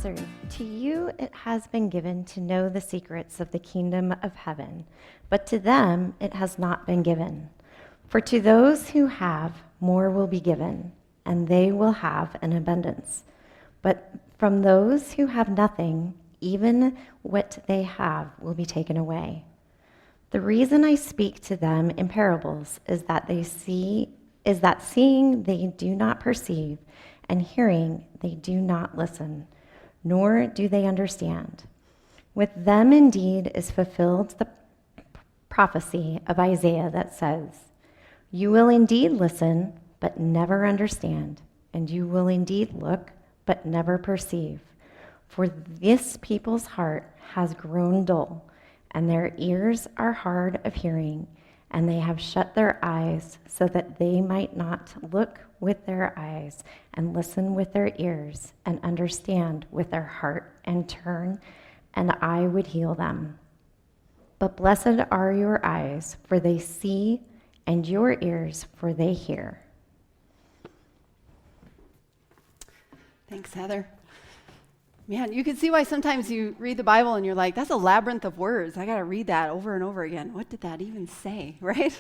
Father, to you it has been given to know the secrets of the kingdom of heaven, but to them it has not been given. For to those who have, more will be given, and they will have an abundance. But from those who have nothing, even what they have will be taken away. The reason I speak to them in parables is that seeing they do not perceive, and hearing they do not listen, nor do they understand. With them indeed is fulfilled the prophecy of Isaiah that says, "You will indeed listen, but never understand, and you will indeed look, but never perceive. For this people's heart has grown dull, and their ears are hard of hearing, and they have shut their eyes so that they might not look with their eyes and listen with their ears and understand with their heart and turn, and I would heal them. But blessed are your eyes, for they see, and your ears, for they hear." Thanks, Heather. Man, you can see why sometimes you read the Bible and you're like, that's a labyrinth of words. I got to read that over and over again. What did that even say, right?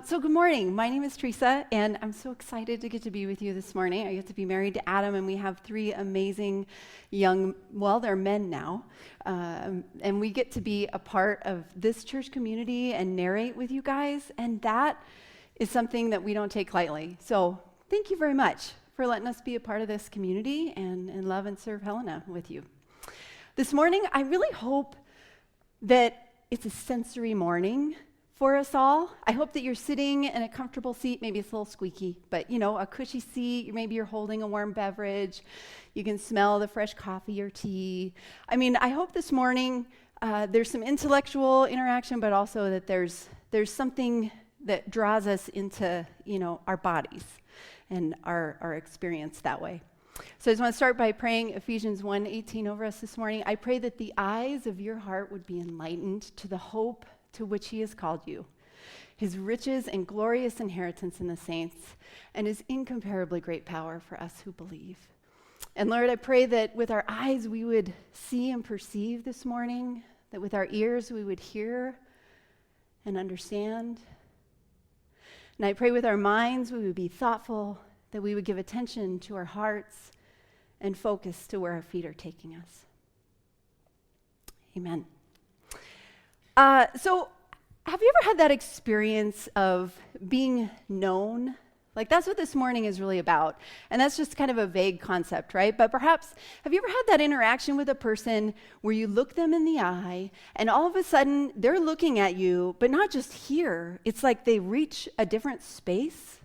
So good morning. My name is Theresa, and I'm so excited to get to be with you this morning. I get to be married to Adam, and we have three amazing they're men now. And we get to be a part of this church community and narrate with you guys, and that is something that we don't take lightly. So thank you very much for letting us be a part of this community and love and serve Helena with you. This morning, I really hope that it's a sensory morning for us all. I hope that you're sitting in a comfortable seat. Maybe it's a little squeaky, but a cushy seat. Maybe you're holding a warm beverage. You can smell the fresh coffee or tea. I hope this morning there's some intellectual interaction, but also that there's something that draws us into our bodies and our experience that way. So I just want to start by praying Ephesians 1:18 over us this morning. I pray that the eyes of your heart would be enlightened to the hope to which he has called you, his riches and glorious inheritance in the saints, and his incomparably great power for us who believe. And Lord, I pray that with our eyes we would see and perceive this morning, that with our ears we would hear and understand. And I pray with our minds we would be thoughtful, that we would give attention to our hearts and focus to where our feet are taking us. Amen. So have you ever had that experience of being known? Like, that's what this morning is really about. And that's just kind of a vague concept, right? But perhaps, have you ever had that interaction with a person where you look them in the eye and all of a sudden they're looking at you, but not just here. It's like they reach a different space.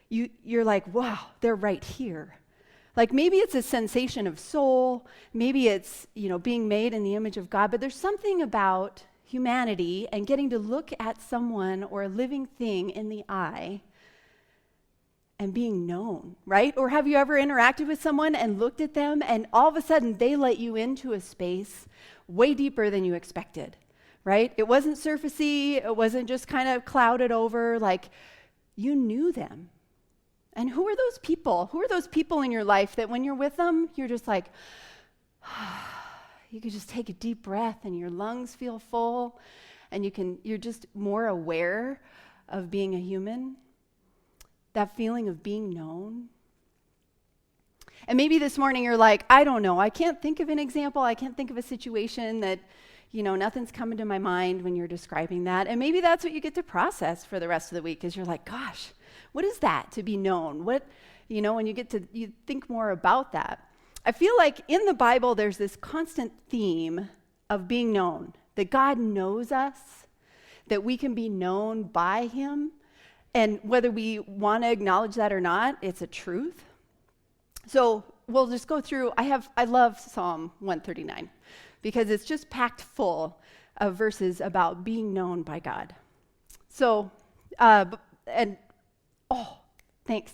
You're like, wow, they're right here. Like, maybe it's a sensation of soul. Maybe it's, being made in the image of God. But there's something about humanity and getting to look at someone or a living thing in the eye and being known, right? Or have you ever interacted with someone and looked at them and all of a sudden they let you into a space way deeper than you expected, right? It wasn't surfacey. It wasn't just kind of clouded over. Like, you knew them. And who are those people? Who are those people in your life that when you're with them, you're just like, you could just take a deep breath and your lungs feel full and you're just more aware of being a human? That feeling of being known. And maybe this morning you're like, I don't know. I can't think of an example. I can't think of a situation that, nothing's coming to my mind when you're describing that. And maybe that's what you get to process for the rest of the week is you're like, gosh, what is that to be known? What, when you think more about that. I feel like in the Bible, there's this constant theme of being known, that God knows us, that we can be known by him. And whether we want to acknowledge that or not, it's a truth. So we'll just go through. I love Psalm 139 because it's just packed full of verses about being known by God. So, thanks.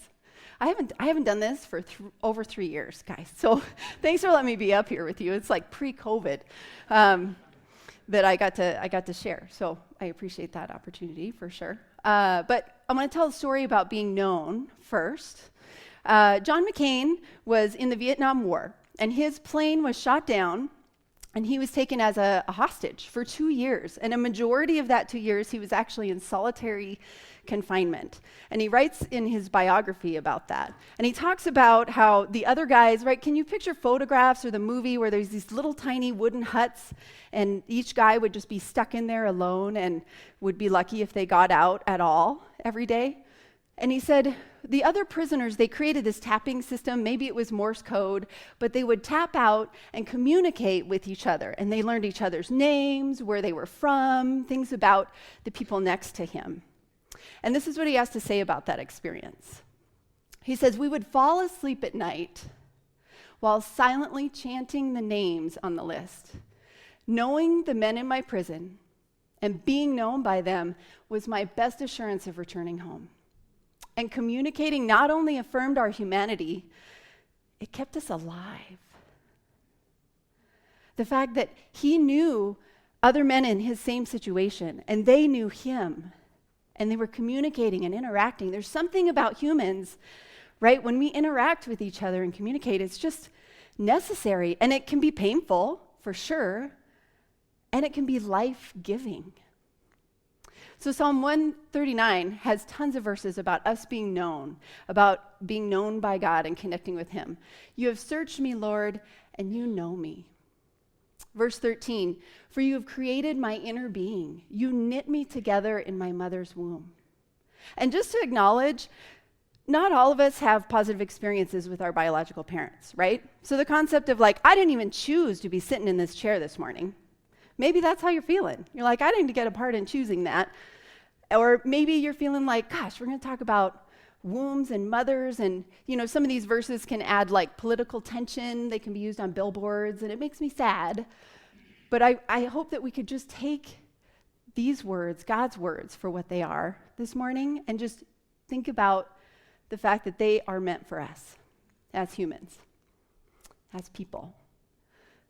I haven't done this for over 3 years, guys. So thanks for letting me be up here with you. It's like pre-COVID that I got to share. So I appreciate that opportunity for sure. But I'm going to tell a story about being known first. John McCain was in the Vietnam War, and his plane was shot down, and he was taken as a hostage for 2 years. And a majority of that 2 years, he was actually in solitary confinement. And he writes in his biography about that. And he talks about how the other guys, right? Can you picture photographs or the movie where there's these little tiny wooden huts, and each guy would just be stuck in there alone and would be lucky if they got out at all every day? And he said, the other prisoners, they created this tapping system. Maybe it was Morse code, but they would tap out and communicate with each other. And they learned each other's names, where they were from, things about the people next to him. And this is what he has to say about that experience. He says, we would fall asleep at night while silently chanting the names on the list. Knowing the men in my prison and being known by them was my best assurance of returning home. And communicating not only affirmed our humanity, it kept us alive. The fact that he knew other men in his same situation, and they knew him, and they were communicating and interacting. There's something about humans, right? When we interact with each other and communicate, it's just necessary. And it can be painful, for sure, and it can be life-giving. So Psalm 139 has tons of verses about us being known by God and connecting with him. You have searched me, Lord, and you know me. Verse 13, for you have created my inner being. You knit me together in my mother's womb. And just to acknowledge, not all of us have positive experiences with our biological parents, right? So the concept of I didn't even choose to be sitting in this chair this morning. Maybe that's how you're feeling. You're like, I didn't get a part in choosing that. Or maybe you're feeling like, gosh, we're going to talk about wombs and mothers, and some of these verses can add political tension. They can be used on billboards, and it makes me sad. But I hope that we could just take these words, God's words, for what they are this morning, and just think about the fact that they are meant for us as humans, as people.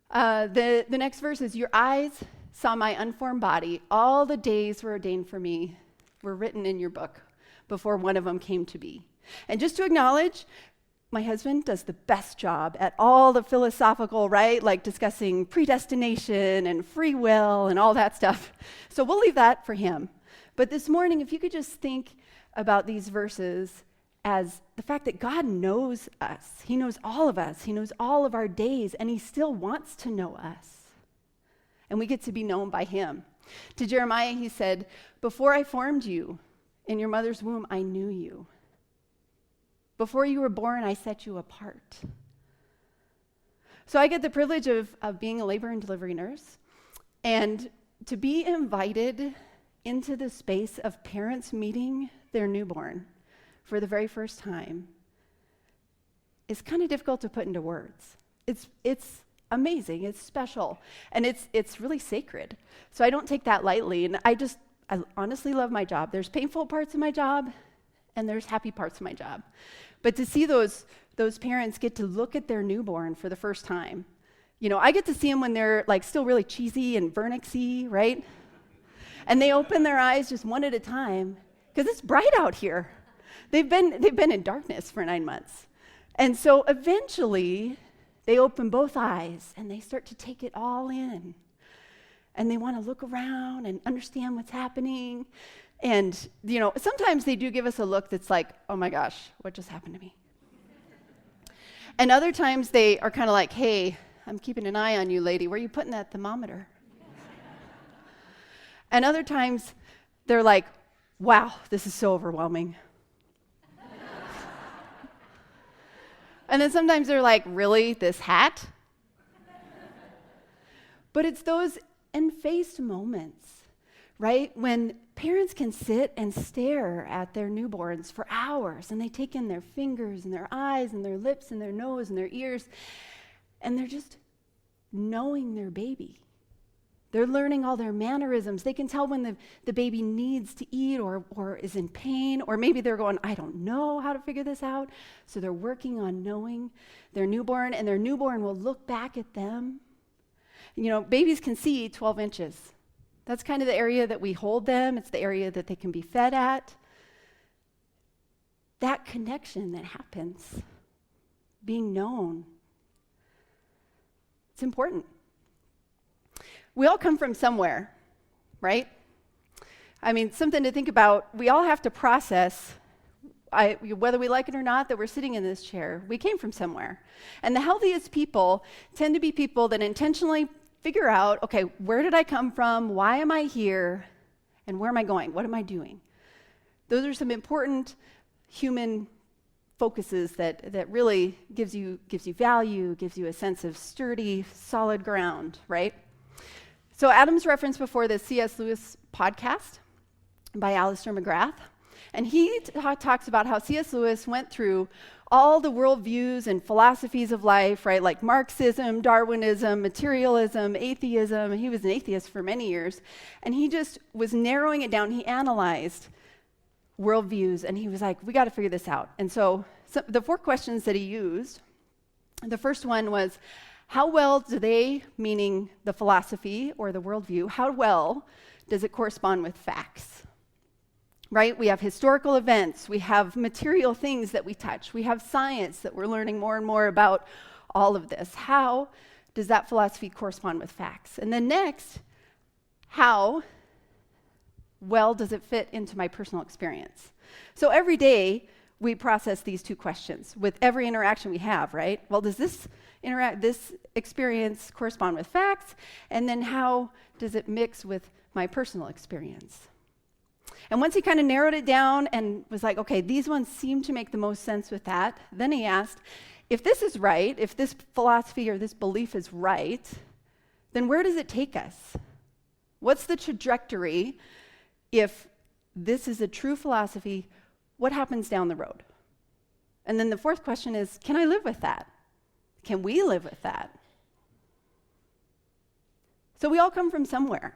The next verse is, your eyes saw my unformed body. All the days were ordained for me, were written in your book before one of them came to be. And just to acknowledge, my husband does the best job at all the philosophical, right? Discussing predestination and free will and all that stuff. So we'll leave that for him. But this morning, if you could just think about these verses as the fact that God knows us. He knows all of us. He knows all of our days, and he still wants to know us. And we get to be known by him. To Jeremiah, he said, before I formed you in your mother's womb, I knew you. Before you were born, I set you apart. So I get the privilege of being a labor and delivery nurse, and to be invited into the space of parents meeting their newborn for the very first time is kind of difficult to put into words. It's amazing, it's special, and it's really sacred. So I don't take that lightly, and I honestly love my job. There's painful parts of my job, and there's happy parts of my job. But to see those parents get to look at their newborn for the first time, I get to see them when they're still really cheesy and vernixy, right? And they open their eyes just one at a time, because it's bright out here. They've been in darkness for 9 months. And so eventually, they open both eyes, and they start to take it all in. And they want to look around and understand what's happening. And, sometimes they do give us a look that's like, oh my gosh, what just happened to me? And other times they are kind of like, hey, I'm keeping an eye on you, lady. Where are you putting that thermometer? And other times they're like, wow, this is so overwhelming. And then sometimes they're like, really, this hat? But it's those unfaced moments, right? When parents can sit and stare at their newborns for hours, and they take in their fingers and their eyes and their lips and their nose and their ears, and they're just knowing their baby. They're learning all their mannerisms. They can tell when the baby needs to eat or is in pain, or maybe they're going, I don't know how to figure this out. So they're working on knowing their newborn, and their newborn will look back at them. Babies can see 12 inches. That's kind of the area that we hold them. It's the area that they can be fed at. That connection that happens, being known, It's important. We all come from somewhere, right? I mean, something to think about. We all have to process, whether we like it or not, that we're sitting in this chair. We came from somewhere. And the healthiest people tend to be people that intentionally figure out, okay, where did I come from? Why am I here? And where am I going? What am I doing? Those are some important human focuses that really gives you value, gives you a sense of sturdy, solid ground, right? So Adam's referenced before the C.S. Lewis podcast by Alistair McGrath, and he talks about how C.S. Lewis went through all the worldviews and philosophies of life, right, like Marxism, Darwinism, materialism, atheism. He was an atheist for many years, and he just was narrowing it down. He analyzed worldviews, and he was like, we got to figure this out. And so the 4 questions that he used, the first one was, how well do they, meaning the philosophy or the worldview, how well does it correspond with facts? Right? We have historical events, we have material things that we touch, we have science that we're learning more and more about all of this. How does that philosophy correspond with facts? And then next, how well does it fit into my personal experience? So every day we process these 2 questions with every interaction we have, right? Well, does this experience correspond with facts? And then how does it mix with my personal experience? And once he kind of narrowed it down and was like, okay, these ones seem to make the most sense with that, then he asked, if this is right, if this philosophy or this belief is right, then where does it take us? What's the trajectory? If this is a true philosophy, what happens down the road? And then the 4th question is, can I live with that? Can we live with that? So we all come from somewhere.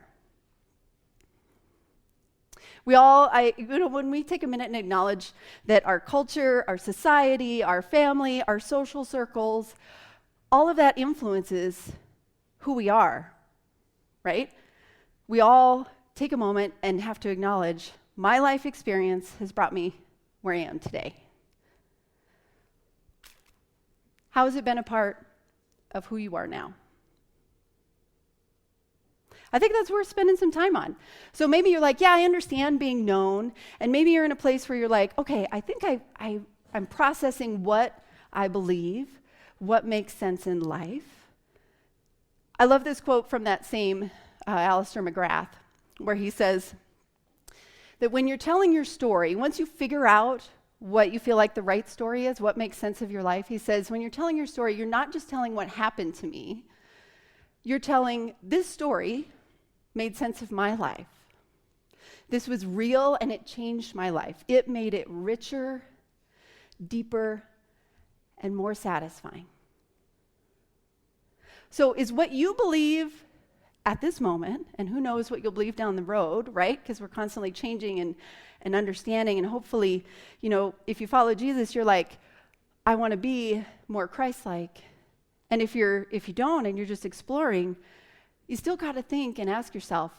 When we take a minute and acknowledge that our culture, our society, our family, our social circles, all of that influences who we are, right? We all take a moment and have to acknowledge my life experience has brought me where I am today. How has it been a part of who you are now? I think that's worth spending some time on. So maybe you're like, yeah, I understand being known, and maybe you're in a place where you're like, okay, I think I'm processing what I believe, what makes sense in life. I love this quote from that same Alistair McGrath, where he says that when you're telling your story, once you figure out what you feel like the right story is, what makes sense of your life, he says, when you're telling your story, you're not just telling what happened to me, you're telling this story made sense of my life. This was real and it changed my life. It made it richer, deeper, and more satisfying. So is what you believe at this moment, and who knows what you'll believe down the road, right? Because we're constantly changing and understanding, and hopefully, if you follow Jesus, you're like, I want to be more Christ-like. And if you don't and you're just exploring, you still got to think and ask yourself,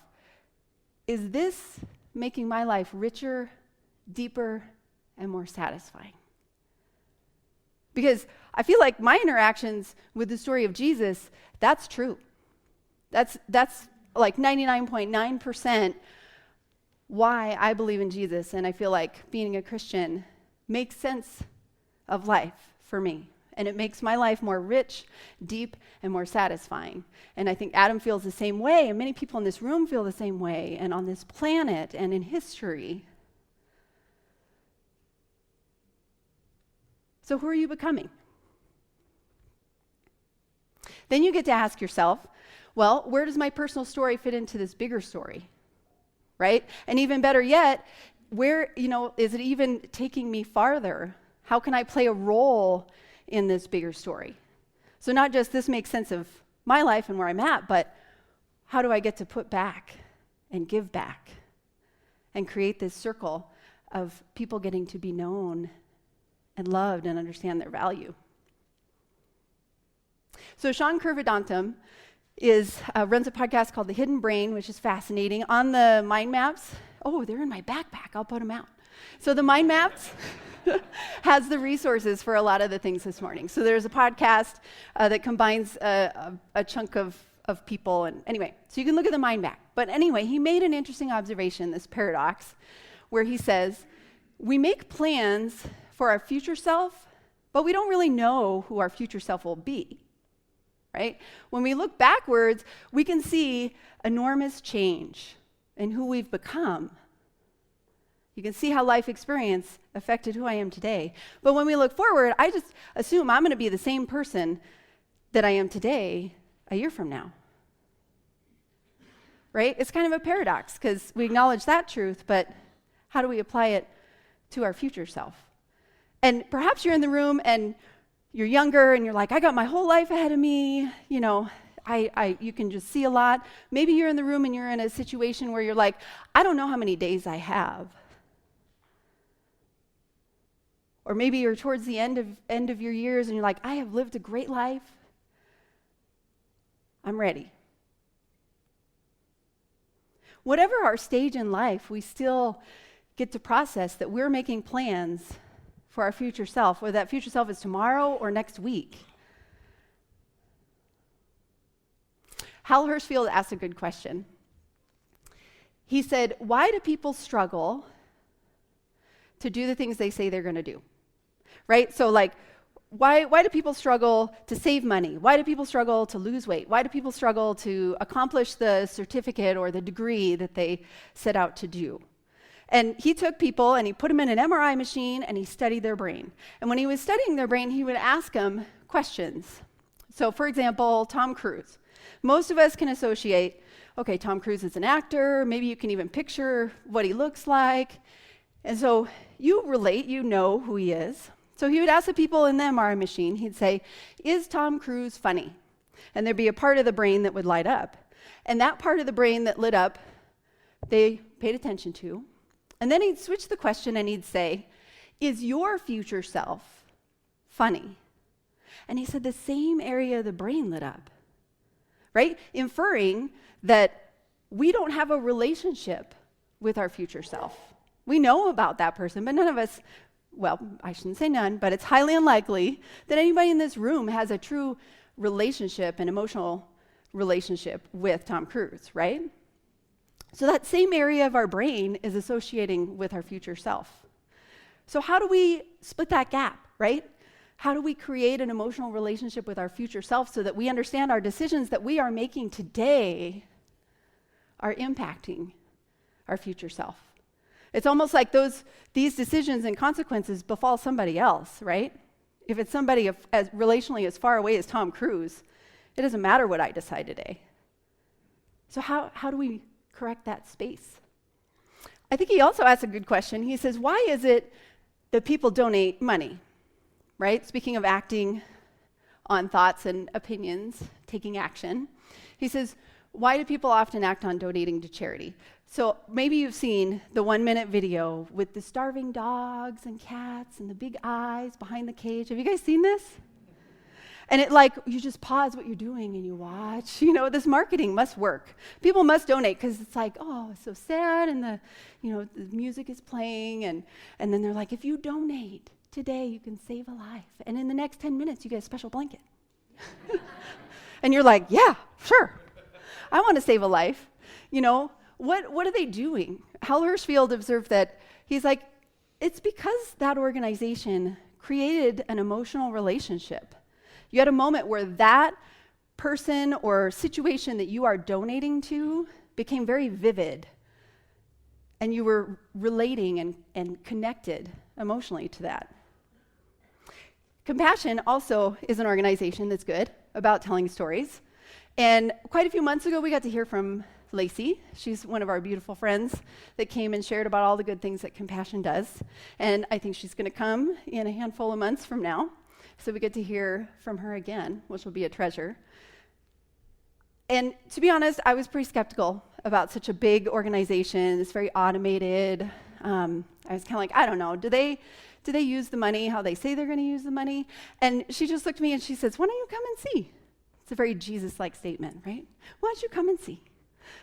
is this making my life richer, deeper, and more satisfying? Because I feel like my interactions with the story of Jesus, that's true. That's like 99.9% why I believe in Jesus, and I feel like being a Christian makes sense of life for me. And it makes my life more rich, deep, and more satisfying. And I think Adam feels the same way, and many people in this room feel the same way, and on this planet and in history. So who are you becoming? Then you get to ask yourself, well, where does my personal story fit into this bigger story? Right? And even better yet, where, is it even taking me farther? How can I play a role in this bigger story? So not just this makes sense of my life and where I'm at, but how do I get to put back and give back and create this circle of people getting to be known and loved and understand their value? So Sean Kurvadantam runs a podcast called The Hidden Brain, which is fascinating. On the mind maps, Oh, they're in my backpack. I'll put them out. So the mind maps has the resources for a lot of the things this morning. So there's a podcast that combines a chunk of people. And anyway, so you can look at the mind map. But anyway, he made an interesting observation, this paradox, where he says, we make plans for our future self, but we don't really know who our future self will be, right? When we look backwards, we can see enormous change in who we've become. You can see how life experience affected who I am today. But when we look forward, I just assume I'm going to be the same person that I am today a year from now. Right? It's kind of a paradox because we acknowledge that truth, but how do we apply it to our future self? And perhaps you're in the room and you're younger and you're like, I got my whole life ahead of me, you know, you can just see a lot. Maybe you're in the room and you're in a situation where you're like, I don't know how many days I have. Or maybe you're towards the end of your years and you're like, I have lived a great life. I'm ready. Whatever our stage in life, we still get to process that we're making plans for our future self, whether that future self is tomorrow or next week. Hal Hershfield asked a good question. He said, why do people struggle to do the things they say they're going to do? Right? So like, why do people struggle to save money? Why do people struggle to lose weight? Why do people struggle to accomplish the certificate or the degree that they set out to do? And he took people and he put them in an MRI machine and he studied their brain. And when he was studying their brain, he would ask them questions. So for example, Tom Cruise. Most of us can associate, okay, Tom Cruise is an actor. Maybe you can even picture what he looks like. And so you relate, you know who he is. So he would ask the people in the MRI machine, he'd say, is Tom Cruise funny? And there'd be a part of the brain that would light up. And that part of the brain that lit up, they paid attention to. And then he'd switch the question and he'd say, is your future self funny? And he said the same area of the brain lit up, right? Inferring that we don't have a relationship with our future self. We know about that person, but none of us, well, I shouldn't say none, but it's highly unlikely that anybody in this room has a true relationship, an emotional relationship with Tom Cruise, right? So that same area of our brain is associating with our future self. So how do we split that gap, right? How do we create an emotional relationship with our future self so that we understand our decisions that we are making today are impacting our future self? It's almost like these decisions and consequences befall somebody else, right? If it's somebody as relationally as far away as Tom Cruise, it doesn't matter what I decide today. So how do we correct that space? I think he also asked a good question. He says, why is it that people donate money, right? Speaking of acting on thoughts and opinions, taking action, he says, why do people often act on donating to charity? So maybe you've seen the 1-minute video with the starving dogs and cats and the big eyes behind the cage. Have you guys seen this? And it you just pause what you're doing and you watch. You know, this marketing must work. People must donate because it's like, oh, it's so sad, and the music is playing, and then they're like, if you donate today, you can save a life. And in the next 10 minutes, you get a special blanket. And you're like, yeah, sure. I want to save a life. You know, what are they doing? Hal Hershfield observed that he's like, it's because that organization created an emotional relationship. You had a moment where that person or situation that you are donating to became very vivid, and you were relating and connected emotionally to that. Compassion also is an organization that's good about telling stories. And quite a few months ago, we got to hear from Lacey. She's one of our beautiful friends that came and shared about all the good things that Compassion does. And I think she's going to come in a handful of months from now. So we get to hear from her again, which will be a treasure. And to be honest, I was pretty skeptical about such a big organization. It's very automated. I was kind of like, I don't know. Do they use the money how they say they're going to use the money? And she just looked at me and she says, why don't you come and see? It's a very Jesus-like statement, right? Why don't you come and see?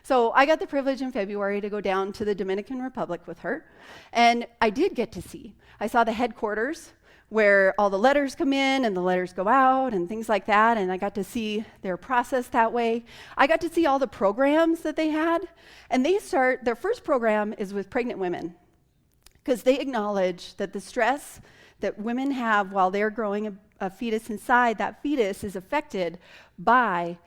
So I got the privilege in February to go down to the Dominican Republic with her, and I did get to see. I saw the headquarters where all the letters come in and the letters go out and things like that, and I got to see their process that way. I got to see all the programs that they had, and their first program is with pregnant women, because they acknowledge that the stress that women have while they're growing a fetus inside, that fetus is affected by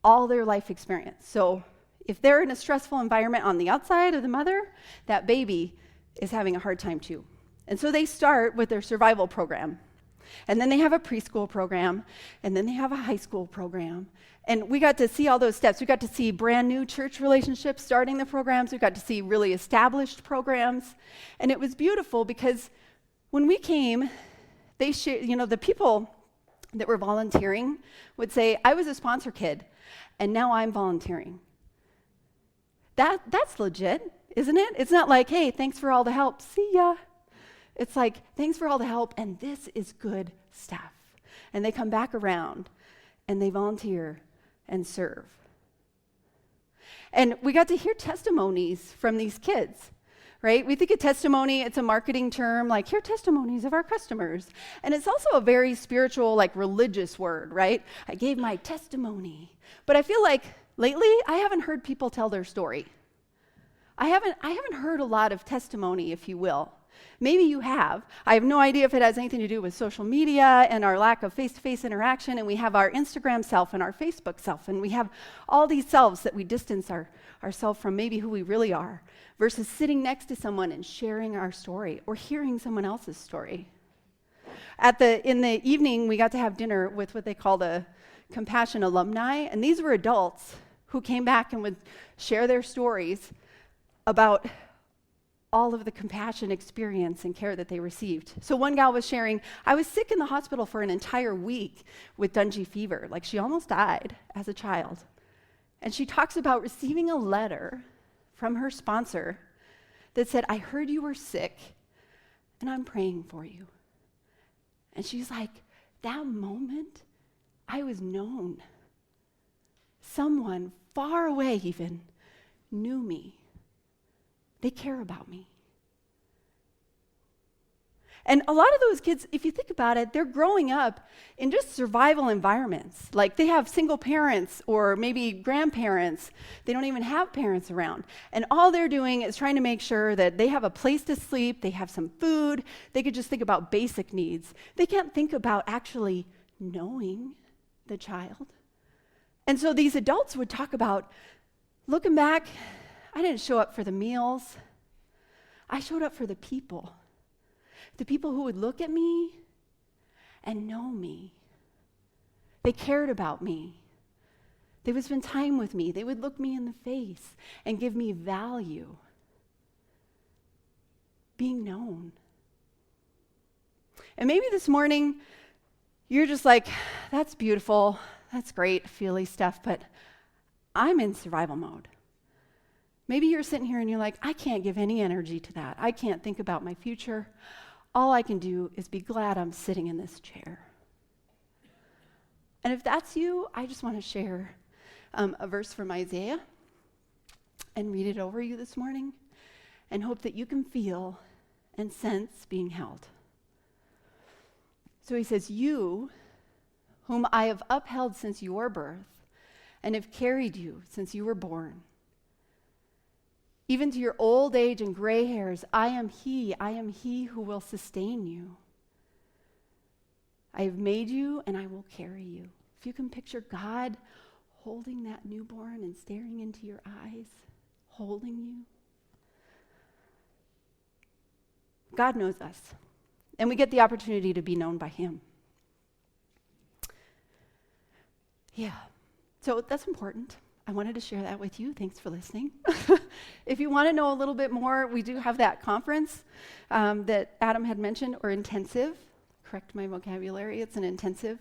all their life experience. So if they're in a stressful environment on the outside of the mother, that baby is having a hard time too. And so they start with their survival program. And then they have a preschool program, and then they have a high school program. And we got to see all those steps. We got to see brand new church relationships starting the programs. We got to see really established programs. And it was beautiful because when we came, the people that were volunteering would say, I was a sponsor kid, and now I'm volunteering. That's legit, isn't it? It's not like, hey, thanks for all the help, see ya. It's like, thanks for all the help, and this is good stuff. And they come back around, and they volunteer and serve. And we got to hear testimonies from these kids, right? We think a testimony, it's a marketing term, like, hear testimonies of our customers. And it's also a very spiritual, like, religious word, right? I gave my testimony. But I feel like lately, I haven't heard people tell their story. I haven't heard a lot of testimony, if you will. Maybe you have. I have no idea if it has anything to do with social media and our lack of face-to-face interaction, and we have our Instagram self and our Facebook self, and we have all these selves that we distance ourselves from maybe who we really are, versus sitting next to someone and sharing our story or hearing someone else's story. In the evening, we got to have dinner with what they call the Compassion alumni, and these were adults who came back and would share their stories about all of the compassion experience and care that they received. So one gal was sharing, I was sick in the hospital for an entire week with Dungy fever. Like, she almost died as a child. And she talks about receiving a letter from her sponsor that said, I heard you were sick, and I'm praying for you. And she's like, that moment, I was known. Someone far away even knew me. They care about me. And a lot of those kids, if you think about it, they're growing up in just survival environments. Like, they have single parents or maybe grandparents. They don't even have parents around. And all they're doing is trying to make sure that they have a place to sleep, they have some food. They could just think about basic needs. They can't think about actually knowing the child. And so these adults would talk about, looking back, I didn't show up for the meals. I showed up for the people who would look at me and know me. They cared about me. They would spend time with me. They would look me in the face and give me value. Being known. And maybe this morning, you're just like, that's beautiful, that's great, feely stuff, but I'm in survival mode. Maybe you're sitting here and you're like, I can't give any energy to that. I can't think about my future. All I can do is be glad I'm sitting in this chair. And if that's you, I just want to share a verse from Isaiah and read it over you this morning and hope that you can feel and sense being held. So he says, you, whom I have upheld since your birth and have carried you since you were born, even to your old age and gray hairs, I am he who will sustain you. I have made you and I will carry you. If you can picture God holding that newborn and staring into your eyes, holding you. God knows us, and we get the opportunity to be known by him. Yeah, so that's important. I wanted to share that with you. Thanks for listening. If you want to know a little bit more, we do have that conference that Adam had mentioned, or intensive. Correct my vocabulary. It's an intensive.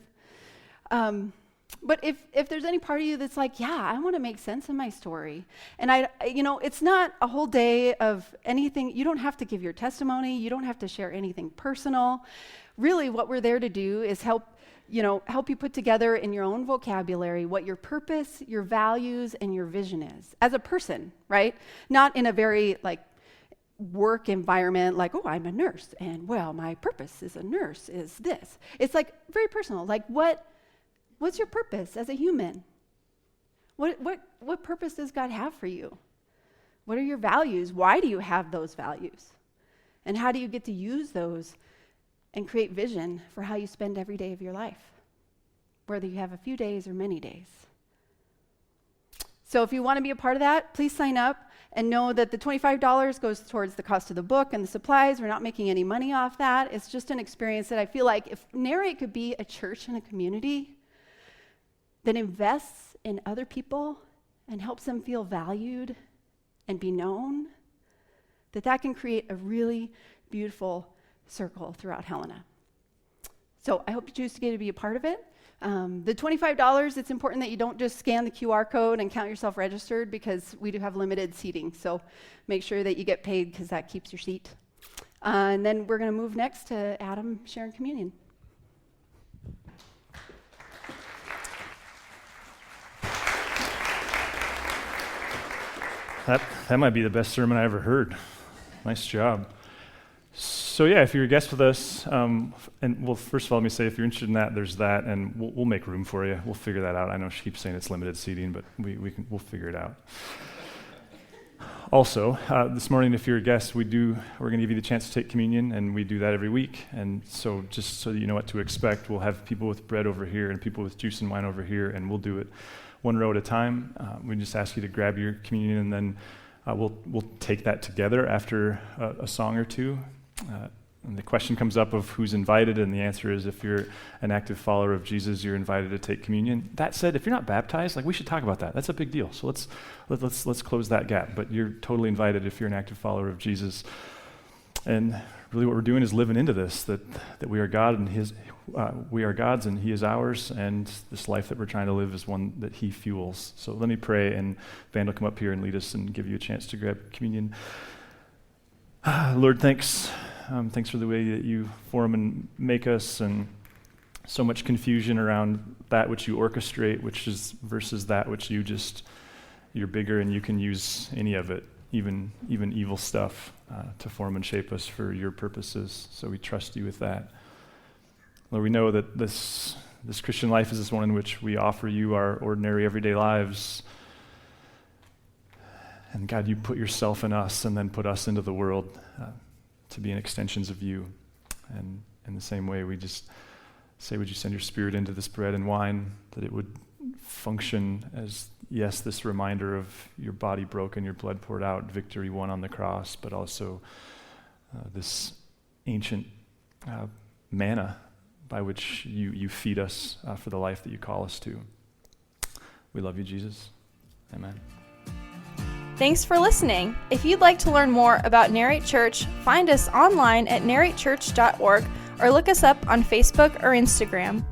But if there's any part of you that's like, yeah, I want to make sense of my story. And it's not a whole day of anything. You don't have to give your testimony. You don't have to share anything personal. Really, what we're there to do is help help you put together in your own vocabulary what your purpose, your values, and your vision is as a person, right? Not in a very work environment, like, oh, I'm a nurse, and well, my purpose as a nurse is this. It's very personal. What's your purpose as a human? What purpose does God have for you? What are your values? Why do you have those values? And how do you get to use those and create vision for how you spend every day of your life, whether you have a few days or many days? So if you want to be a part of that, please sign up and know that the $25 goes towards the cost of the book and the supplies. We're not making any money off that. It's just an experience that I feel like if Narrate could be a church and a community that invests in other people and helps them feel valued and be known, that can create a really beautiful circle throughout Helena. So I hope you choose to be a part of it. The $25, it's important that you don't just scan the QR code and count yourself registered, because we do have limited seating. So make sure that you get paid, because that keeps your seat. And then we're going to move next to Adam sharing communion. That might be the best sermon I ever heard. Nice job. So yeah, if you're a guest with us, first of all, let me say, if you're interested in that, there's that, and we'll make room for you. We'll figure that out. I know she keeps saying it's limited seating, but we'll figure it out. Also, this morning, if you're a guest, we're going to give you the chance to take communion, and we do that every week. And so just so that you know what to expect, we'll have people with bread over here and people with juice and wine over here, and we'll do it one row at a time. We just ask you to grab your communion, and then we'll take that together after a song or two. And the question comes up of who's invited, and the answer is, if you're an active follower of Jesus, you're invited to take communion. That said, if you're not baptized, we should talk about that. That's a big deal. So let's close that gap. But you're totally invited if you're an active follower of Jesus. And really, what we're doing is living into this, that we are God and we are God's and He is ours, and this life that we're trying to live is one that He fuels. So let me pray, and Van will come up here and lead us and give you a chance to grab communion. Lord, thanks. Thanks for the way that you form and make us, and so much confusion around that which you orchestrate, which is versus that which you're bigger and you can use any of it, even evil stuff, to form and shape us for your purposes. So we trust you with that. Lord, we know that this Christian life is this one in which we offer you our ordinary everyday lives. And God, you put yourself in us and then put us into the world to be extensions of you. And in the same way, we just say, would you send your Spirit into this bread and wine, that it would function as, yes, this reminder of your body broken, your blood poured out, victory won on the cross, but also this ancient manna by which you feed us for the life that you call us to. We love you, Jesus. Amen. Thanks for listening. If you'd like to learn more about Narrate Church, find us online at narratechurch.org or look us up on Facebook or Instagram.